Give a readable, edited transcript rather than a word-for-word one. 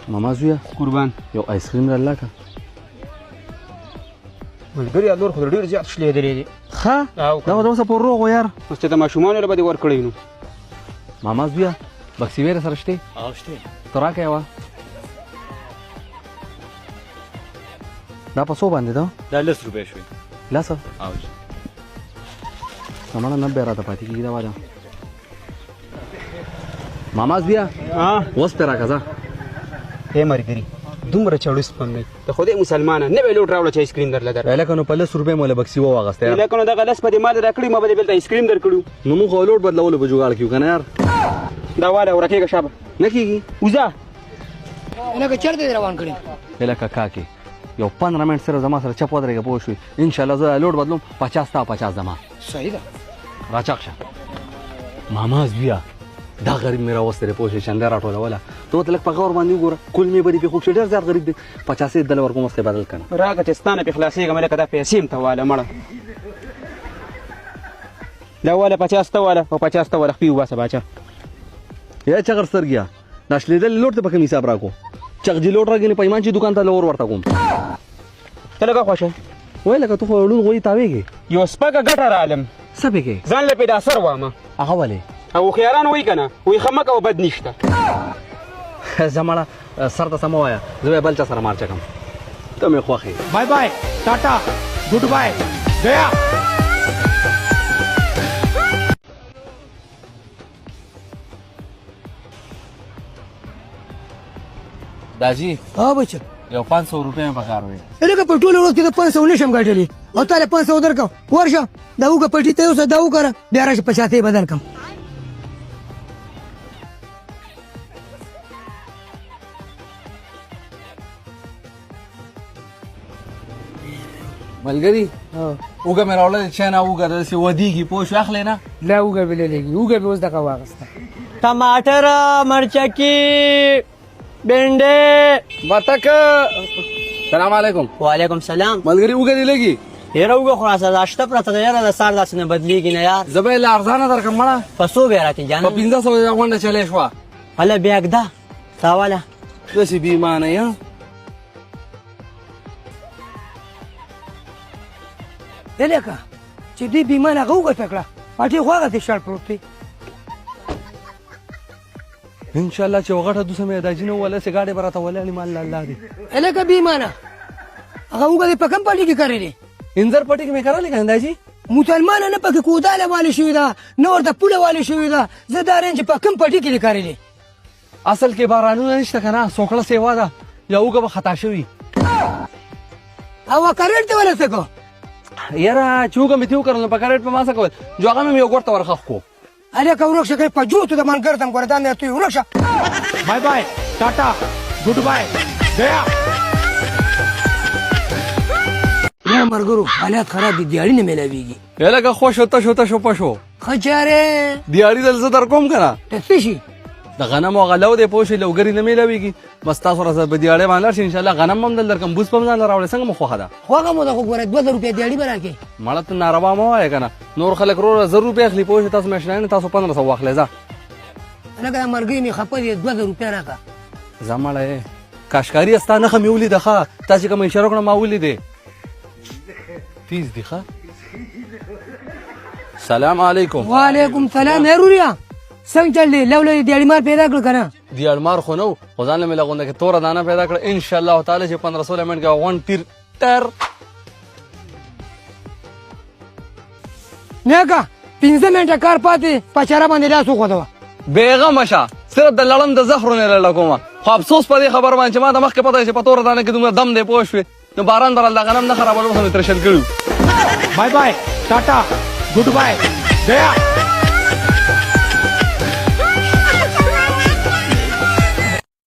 ماما زویا قربان یو آیس کریم را لاکه ملګري الور خو ډېر زیات شلېدلې دي ښه دا به اوسه پر روغ و یار اوس ته د ماشومانو له به دې ورکړی نو ماما زویا بکسي ویره سره شته ته راکه یوه دا په څو باندې ده دا 10 روپۍ شوې لسه او زمانه 90 راته پاتې کېږي دا واده ماما زویا اوس پې راکه ځه ای ملګري دومره چړو سپم دی د خدای مسلمانه نوی لوټ راوړه چې آیسکریم درله در لکه نو په 10 روپۍ موله بکسي وواغسته یار لکه نو دغه لس په دې مال راکړي ما به دې بېلته آیسکریم درکړو نو موږ خو لوټ بدلولو په جوګاړ کېو که نه یار دا واله ورکېږه شابه نه کېږي وځه لکه چېرته دې روان کړي لکه کاکې یو 15 منټ سره زما سره چپ ودرېږه پوه شوې انشاءالله زه لوټ بدلوم 50 تا 50 زما صحیح ده راچاق شه ماما زویا دا غریب مې راوستی دی پوه شوې چنده راټولوله ته ورته لږ په غور باندې وګوره کل مې به دې پرېښود چې ډېر زیات غریب دی 50 دله ورکوم اوس بدل که نه راکه چې ستا نه پې خلاصېږم لکه دا پیسې م ته واله مړه دا واله 50 ته واله او 50 ته واله خپې وباسه باچا یا چغر سترګیا دا شلېدلې لوټ ته په کوم حساب راکو چغجي لوټ راګنې پیمان چې دوکان ته لور ورته کوم ته لږه خوښه وای لکه ته خو ړوند غوی تاویږې یو سپکه ګټه رالم څه پکې ځان له پې دا سر وامه هغه ولې او خیاران وایي که نه وایي ښه مه کوه بد نشته زمړه سر ته سمه وایه زه به بل چا سره مار چکم ته مې خوښ یې bye bye tata goodbye गया दाजी हाँ बच्चा یو 500 روپۍ مې پکار وې لکه په ټولو ورځ کې د 500 نشم ګټلی او تاله 500 درکم ورشه دا وګه پټی ته اوسه دا وکړه بیا راشه 50 بدل کم ملګري اوږه مې راوړله چې نه اوږه داسې ودیږي پوه شو اخلې نه لا وګه بللېږي وګه به اوس دغه واغسته टमाटर مرچکی بینډه بطک سلام علیکم وعلیکم سلام ملګري اوږه دې لګي هیره وګه خلاصه دا شته پرته ده یاره د سار داسې نه بدلېږي نه یار زه به یې له ارزانه درکړم مړه په څو بیا راکې په جانه 1500 غونډه چلې شوه هله بیا ږده تاواله داسې بېایمانه یې لکه چې دې بیمانه هغه وګټه کړه پټې خو هغه دې شړ پروت دی انشاءالله چې وغټه دوسه مې داجي نه ووله چې ګاډۍ به راته ولې مال الله دی لکه بیمانه هغه وګه دې په کوم پټي کې کړی دی انځر پټي کې مې کرلې که نه داجي مسلمانه نه پکې کوداله والې شوې ده نه ورته پوله والې شوې ده زه دا رنج په کوم پټي کې کړی دی اصل کې بارانونه نشته که نه سوکړه سیوا ده یا اوږه به خطا شوي او کرنټ ته ولې څه کو یاره چې اوږه مې تې وکړل نو په کرنټ په ما څه کول جو هغه مې یو ګوټ ته ورخښ کو الکه ورکشه کوي په جوتو د ملګر تم ګوره دا نه توی ورکشه bye bye tata goodbye गया یا مرګرو حالات خراب دي دیاړي نه ملاويږي لکه خوش ہوتا شوتا شو پشو خچاره دیاړي دل زه در کوم که نه ته شي د غنم او غلو دی پوه شي لوګري نه میلاویږي بس تاسو سره به دیاړې باندې لاړ شئ انشاءالله غنم هم دل درکم بوس په هم ځان راوړی څنګه مو خوښه ده خو هغه مو د خو ګوره 2000 روپۍ دیاړي به راکې مړه ته ناروا مه وایه که نه نور خلک روره 1000 روپۍ اخلي پوه شي تاسو میاشتنۍ نه تاسو 1500 واخلئ ځه لکه دا مرګۍ مې خفه دي 2000 روپۍ راکړه ځه مړه کاشکاري ستا نښه مې ولیده ښه تاسې کومه اشاره کړه ما ولیدې تیز دي ښه سلام علیکم وعلیکم سلام هروریا څنګه چل دی لوله دیاړي مار پیدا کړ کنه دیاړ مار خو نو خو ځان مې لغونده کې توره دانه پیدا کړه انشاءالله تعالی چې 1500 منټ کې غون تیر تر نه کا 15 منټه کار پاتې پچاره باندې لاس وخوځوه بیغمه شه صرف د لړم د زهرو نه لړه کومه خو افسوس په دې خبر باندې چې ما ته مخکې پته چې په توره دانه کې دومره دم دی پوه شوې نو باران به الله غنم نه خرابولو خو مې ترشل کړي bye bye tata goodbye गया